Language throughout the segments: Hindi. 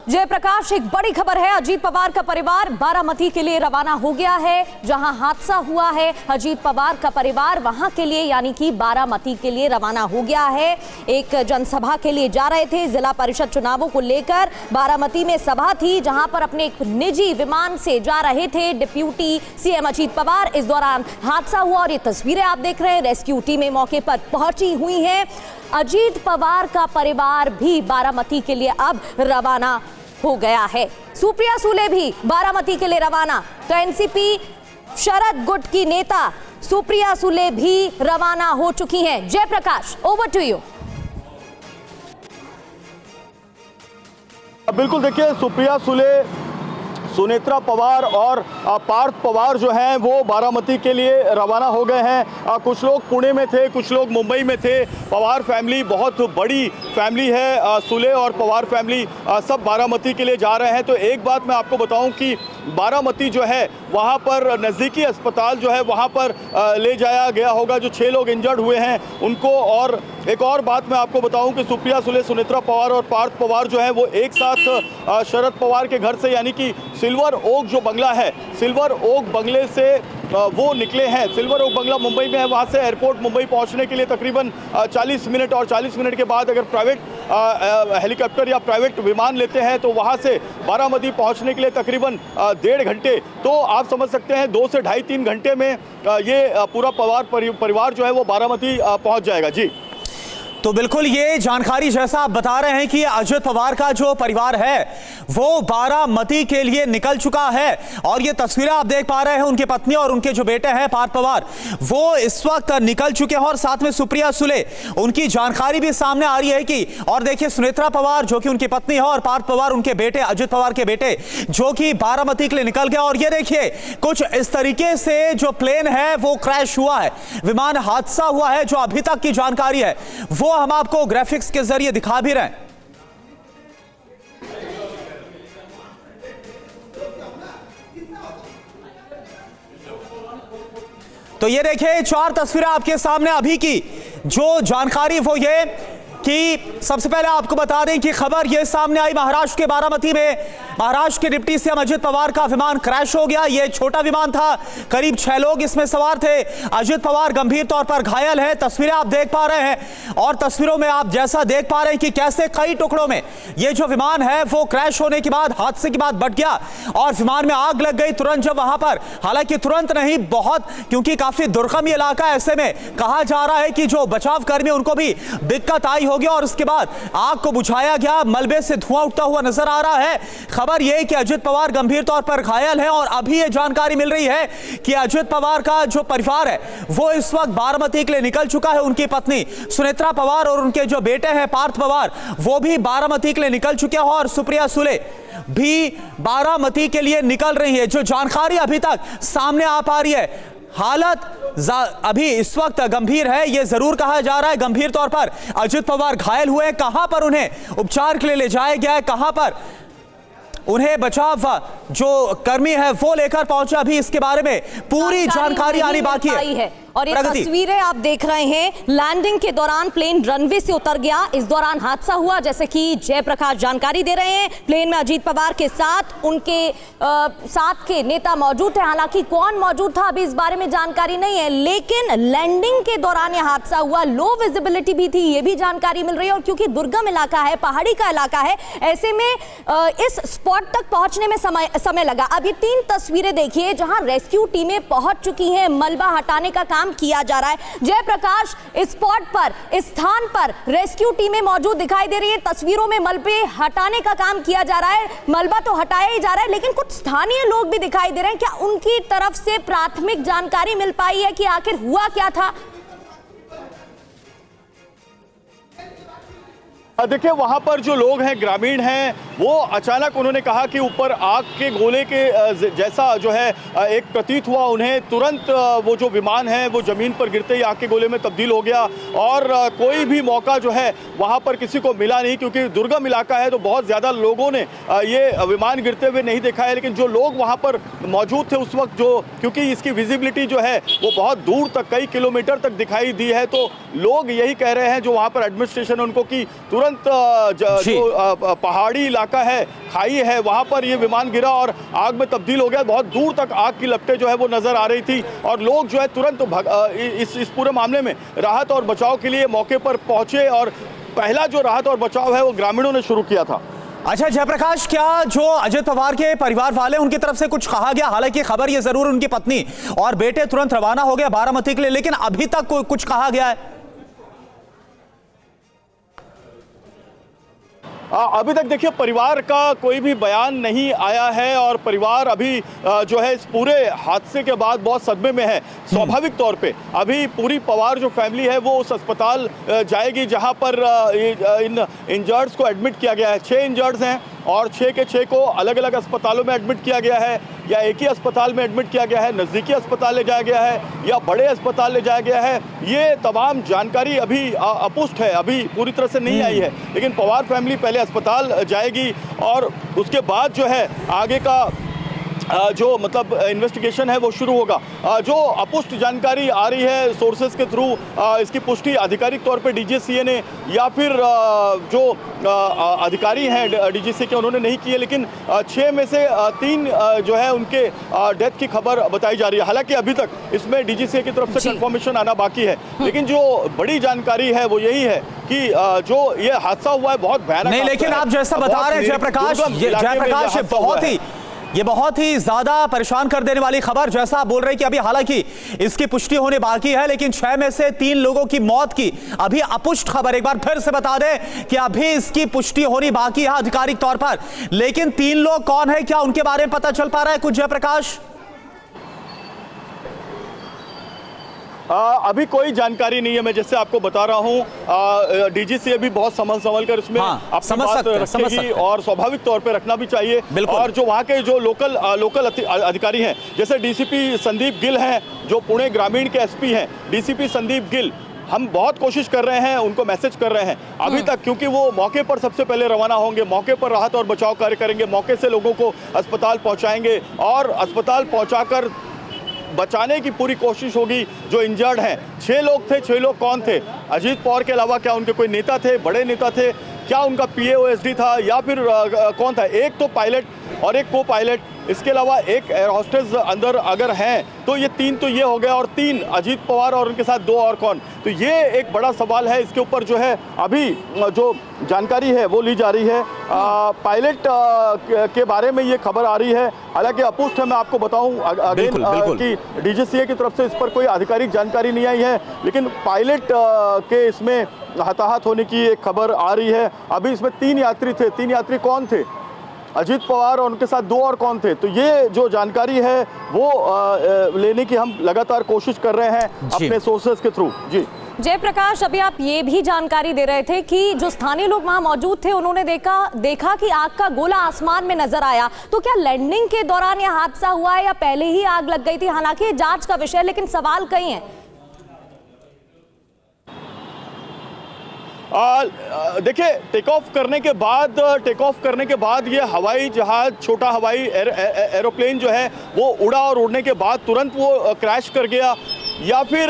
जयप्रकाश, एक बड़ी खबर है। अजीत पवार का परिवार बारामती के लिए रवाना हो गया है, जहां हादसा हुआ है। अजीत पवार का परिवार वहां के लिए यानी कि बारामती के लिए रवाना हो गया है। एक जनसभा के लिए जा रहे थे। जिला परिषद चुनावों को लेकर बारामती में सभा थी, जहां पर अपने एक निजी विमान से जा रहे थे डिप्टी सीएम अजीत पवार। इस दौरान हादसा हुआ और ये तस्वीरें आप देख रहे हैं। रेस्क्यू टीमें मौके पर पहुंची हुई हैं। अजीत पवार का परिवार भी बारामती के लिए अब रवाना हो गया है। सुप्रिया सुले भी बारामती के लिए रवाना। तो एनसीपी शरद गुट की नेता सुप्रिया सुले भी रवाना हो चुकी हैं। Jayaprakash, over to you. बिल्कुल, देखिए, सुप्रिया सुले, सुनेत्रा पवार और पार्थ पवार जो हैं वो बारामती के लिए रवाना हो गए हैं। कुछ लोग पुणे में थे, कुछ लोग मुंबई में थे। पवार फैमिली बहुत बड़ी फैमिली है। सुले और पवार फैमिली सब बारामती के लिए जा रहे हैं। तो एक बात मैं आपको बताऊं कि बारामती जो है वहाँ पर नज़दीकी अस्पताल जो है वहाँ पर ले जाया गया होगा जो 6 लोग इंजर्ड हुए हैं उनको। और एक और बात मैं आपको बताऊं कि सुप्रिया सुले, सुनेत्रा पवार और पार्थ पवार जो है वो एक साथ शरद पवार के घर से यानी कि सिल्वर ओक जो बंगला है, सिल्वर ओक बंगले से वो निकले हैं। सिल्वर ओक बंगला मुंबई में है। वहाँ से एयरपोर्ट मुंबई पहुँचने के लिए तकरीबन 40 मिनट और 40 मिनट के बाद अगर प्राइवेट हेलीकॉप्टर या प्राइवेट विमान लेते हैं तो वहाँ से बारामती पहुँचने के लिए तकरीबन 1.5 घंटे। तो आप समझ सकते हैं 2 से ढाई 3 घंटे में ये पूरा परिवार जो है वो बारामती पहुँच जाएगा। जी, तो बिल्कुल ये जानकारी जैसा आप बता रहे हैं कि अजित पवार का जो परिवार है वो बारामती के लिए निकल चुका है। और ये तस्वीरें आप देख पा रहे हैं, उनकी पत्नी और उनके जो बेटे हैं पार्थ पवार वो इस वक्त निकल चुके हैं। और साथ में सुप्रिया सुले, उनकी जानकारी भी सामने आ रही है कि, और देखिए, सुनेत्रा पवार जो कि उनकी पत्नी है और पार्थ पवार उनके बेटे, अजित पवार के बेटे, जो कि बारामती के लिए निकल गए। और ये देखिए, कुछ इस तरीके से जो प्लेन है वो क्रैश हुआ है, विमान हादसा हुआ है। जो अभी तक की जानकारी है वो हम आपको ग्राफिक्स के जरिए दिखा भी रहे हैं। तो ये देखिए 4 तस्वीरें आपके सामने अभी की। जो जानकारी वो ये कि सबसे पहले आपको बता दें कि खबर ये सामने आई महाराष्ट्र के बारामती में महाराष्ट्र के डिप्टी सीएम अजित पवार का विमान क्रैश हो गया। ये छोटा विमान था, करीब 6 लोग इसमें सवार थे। अजित पवार गंभीर तौर पर घायल है। तस्वीरें आप देख पा रहे हैं और तस्वीरों में आप जैसा देख पा रहे हैं कि कैसे कई टुकड़ों में ये जो विमान है वो क्रैश होने के बाद, हादसे के बाद बट गया और विमान में आग लग गई तुरंत जब वहां पर, हालांकि तुरंत नहीं, बहुत, क्योंकि काफी दुर्गम इलाका है, ऐसे में कहा जा रहा है कि जो बचाव कर्मी उनको भी दिक्कत आई होगी और उसके बाद आग को बुझाया गया। मलबे से धुआं उठता हुआ नजर आ रहा है। खबर यह कि अजित पवार गंभीर तौर पर घायल हैं और अभी यह जानकारी मिल रही है कि अजित पवार का जो परिवार है वो इस वक्त बारामती के लिए निकल चुका है। उनकी पत्नी सुनेत्रा पवार और उनके जो बेटे हैं पार्थ पवार वो भी बारामती के लिए निकल चुके हैं और सुप्रिया सुले भी बारामती के लिए निकल रही है। जो जानकारी अभी तक सामने आ पा रही है, हालत अभी इस वक्त गंभीर है। यह जरूर कहा जा रहा है गंभीर तौर पर अजित पवार घायल हुए। कहां पर उन्हें उपचार के लिए ले जाया गया है, कहां पर उन्हें बचाव जो कर्मी है वो लेकर पहुंचे, अभी इसके बारे में पूरी जानकारी आनी बाकी है। और ये तस्वीरें आप देख रहे हैं, लैंडिंग के दौरान प्लेन रनवे से उतर गया। इस दौरान हादसा हुआ, जैसे कि जयप्रकाश जानकारी दे रहे हैं। प्लेन में अजीत पवार के साथ उनके साथ के नेता मौजूद थे। हालांकि कौन मौजूद था अभी इस बारे में जानकारी नहीं है, लेकिन लैंडिंग के दौरान यह हादसा हुआ। लो विजिबिलिटी भी थी, ये भी जानकारी मिल रही है। और क्योंकि दुर्गम इलाका है, पहाड़ी का इलाका है, ऐसे में इस स्पॉट तक पहुंचने में समय लगा। अब ये 3 तस्वीरें देखिए जहां रेस्क्यू टीमें पहुंच चुकी हैं, मलबा हटाने का काम किया जा रहा है। जयप्रकाश, इस स्पॉट पर, इस स्थान पर रेस्क्यू टीमें मौजूद दिखाई दे रही है। तस्वीरों में मलबे हटाने का काम किया जा रहा है। मलबा तो हटाया ही जा रहा है, लेकिन कुछ स्थानीय लोग भी दिखाई दे रहे हैं। क्या उनकी तरफ से प्राथमिक जानकारी मिल पाई है कि आखिर हुआ क्या था? देखिए, वहाँ पर जो लोग हैं, ग्रामीण हैं, वो अचानक उन्होंने कहा कि ऊपर आग के गोले के जैसा जो है एक प्रतीत हुआ उन्हें। तुरंत वो जो विमान है वो ज़मीन पर गिरते ही आग के गोले में तब्दील हो गया और कोई भी मौका जो है वहाँ पर किसी को मिला नहीं, क्योंकि दुर्गम इलाका है। तो बहुत ज़्यादा लोगों ने ये विमान गिरते हुए नहीं देखा है। लेकिन जो लोग वहाँ पर मौजूद थे उस वक्त, जो क्योंकि इसकी विजिबिलिटी जो है वो बहुत दूर तक, कई किलोमीटर तक दिखाई दी है, तो लोग यही कह रहे हैं जो वहाँ पर एडमिनिस्ट्रेशन उनको कि तुरंत तुरंत जो पहाड़ी इलाका है, खाई है, वहां पर ये विमान गिरा और आग में तब्दील हो गया। बहुत दूर तक आग की लपटें जो है वो नजर आ रही थी और लोग जो है तुरंत इस पूरे मामले में राहत और बचाव के लिए मौके पर पहुंचे और पहला जो राहत और बचाव है वो ग्रामीणों ने शुरू किया था। अच्छा जयप्रकाश, क्या जो अजित पवार के परिवार वाले उनकी तरफ से कुछ कहा गया? हालांकि खबर ये जरूर उनकी पत्नी और बेटे तुरंत रवाना हो गए बारामती के लिए, लेकिन अभी तक कुछ कहा गया है? अभी तक देखिए परिवार का कोई भी बयान नहीं आया है और परिवार अभी जो है इस पूरे हादसे के बाद बहुत सदमे में है। स्वाभाविक तौर पे अभी पूरी पवार जो फैमिली है वो उस अस्पताल जाएगी जहां पर इन इंजर्ड्स को एडमिट किया गया है। 6 इंजर्ड्स हैं और 6 के 6 को अलग अलग अस्पतालों में एडमिट किया गया है या एक ही अस्पताल में एडमिट किया गया है, नज़दीकी अस्पताल ले जाया गया है या बड़े अस्पताल ले जाया गया है। ये तमाम जानकारी अभी अपुष्ट है, अभी पूरी तरह से नहीं आई है, लेकिन पवार फैमिली पहले अस्पताल जाएगी और उसके बाद जो है आगे का जो मतलब इन्वेस्टिगेशन है वो शुरू होगा। जो अपुष्ट जानकारी आ रही है सोर्सेज के थ्रू, इसकी पुष्टि आधिकारिक तौर पे डीजीसीए ने या फिर जो अधिकारी हैं डीजीसीए के उन्होंने नहीं की है, लेकिन 6 में से 3 जो है उनके डेथ की खबर बताई जा रही है। हालांकि अभी तक इसमें डीजीसीए की तरफ से कंफर्मेशन आना बाकी है, लेकिन जो बड़ी जानकारी है वो यही है कि जो ये हादसा हुआ है बहुत भयानक नहीं, लेकिन आप जैसा बता रहे हैं जयप्रकाश, ये बहुत ही ज्यादा परेशान कर देने वाली खबर। जैसा आप बोल रहे हैं कि अभी हालांकि इसकी पुष्टि होने बाकी है, लेकिन 6 में से 3 लोगों की मौत की अभी अपुष्ट खबर। एक बार फिर से बता दें कि अभी इसकी पुष्टि होनी बाकी है आधिकारिक तौर पर, लेकिन 3 लोग कौन है, क्या उनके बारे में पता चल पा रहा है कुछ जयप्रकाश? अभी कोई जानकारी नहीं है। मैं जैसे आपको बता रहा हूँ डीजीसीए भी बहुत संभल कर इसमें अपनी बात रखेगी और स्वाभाविक तौर पे रखना भी चाहिए। और जो वहाँ के जो लोकल अधिकारी हैं, जैसे डीसीपी संदीप गिल हैं जो पुणे ग्रामीण के एसपी हैं, डीसीपी संदीप गिल, हम बहुत कोशिश कर रहे हैं, उनको मैसेज कर रहे हैं अभी तक, क्योंकि वो मौके पर सबसे पहले रवाना होंगे, मौके पर राहत और बचाव कार्य करेंगे, मौके से लोगों को अस्पताल पहुँचाएंगे और अस्पताल पहुँचाकर बचाने की पूरी कोशिश होगी जो इंजर्ड हैं। 6 लोग थे, 6 लोग कौन थे? अजीत पवार के अलावा क्या उनके कोई नेता थे, बड़े नेता थे, क्या उनका पीएओएसडी था या फिर कौन था? एक तो पायलट और एक को पायलट, इसके अलावा एक एयर होस्टेस अंदर अगर हैं तो ये 3 तो ये हो गए और 3 अजीत पवार और उनके साथ 2 और कौन? तो ये एक बड़ा सवाल है। इसके ऊपर जो है अभी जो जानकारी है वो ली जा रही है। पायलट के बारे में ये खबर आ रही है, हालांकि अपुष्ट है। मैं आपको बताऊं अगेन कि डीजीसीए की तरफ से इस पर कोई आधिकारिक जानकारी नहीं आई है, लेकिन पायलट के इसमें हताहत होने की एक खबर आ रही है। अभी इसमें 3 यात्री थे। 3 यात्री कौन थे? अजीत पवार और उनके साथ 2 और कौन थे? तो ये जो जानकारी है वो लेने की हम लगातार कोशिश कर रहे हैं अपने सोर्सेज के थ्रू। जी जयप्रकाश, अभी आप ये भी जानकारी दे रहे थे कि जो स्थानीय लोग वहां मौजूद थे उन्होंने देखा कि आग का गोला आसमान में नजर आया। तो क्या लैंडिंग के दौरान यह हादसा हुआ है या पहले ही आग लग गई थी? हालांकि जांच का विषय, लेकिन सवाल कई हैं। देखिए टेक ऑफ करने के बाद ये हवाई जहाज, छोटा हवाई एरोप्लेन जो है वो उड़ा और उड़ने के बाद तुरंत वो क्रैश कर गया या फिर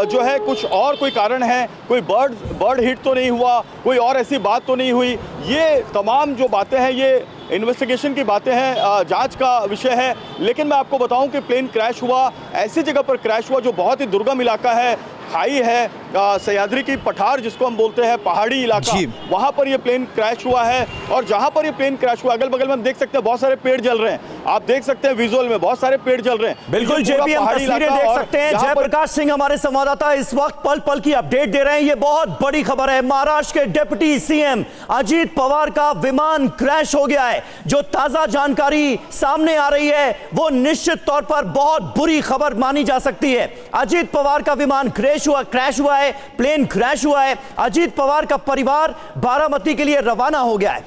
जो है कुछ और कोई कारण है? कोई बर्ड हिट तो नहीं हुआ, कोई और ऐसी बात तो नहीं हुई? ये तमाम जो बातें हैं ये इन्वेस्टिगेशन की बातें हैं, जांच का विषय है। लेकिन मैं आपको बताऊं कि प्लेन क्रैश हुआ ऐसी जगह पर क्रैश हुआ जो बहुत ही दुर्गम इलाका है, खाई है, सह्याद्री की पठार जिसको हम बोलते हैं, पहाड़ी इलाका, वहां पर ये प्लेन क्रैश हुआ है। और जहां पर ये प्लेन क्रैश हुआ अगल बगल में हम देख सकते हैं बहुत सारे पेड़ जल रहे हैं। आप देख सकते हैं विजुअल में बहुत सारे पेड़ जल रहे हैं। बिल्कुल जेपी, हम तस्वीरें देख सकते हैं। जयप्रकाश सिंह हमारे संवाददाता इस वक्त पल पल की अपडेट दे रहे हैं। ये बहुत बड़ी खबर है। महाराष्ट्र के डिप्टी सीएम अजीत पवार का विमान क्रैश हो गया है। जो ताजा जानकारी सामने आ रही है वो निश्चित तौर पर बहुत बुरी खबर मानी जा सकती है। अजीत पवार का विमान क्रैश हुआ है, प्लेन क्रैश हुआ है। अजीत पवार का परिवार बारामती के लिए रवाना हो गया है।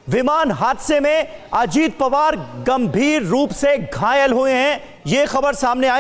विमान हादसे में अजीत पवार गंभीर रूप से घायल हुए हैं, यह खबर सामने आई।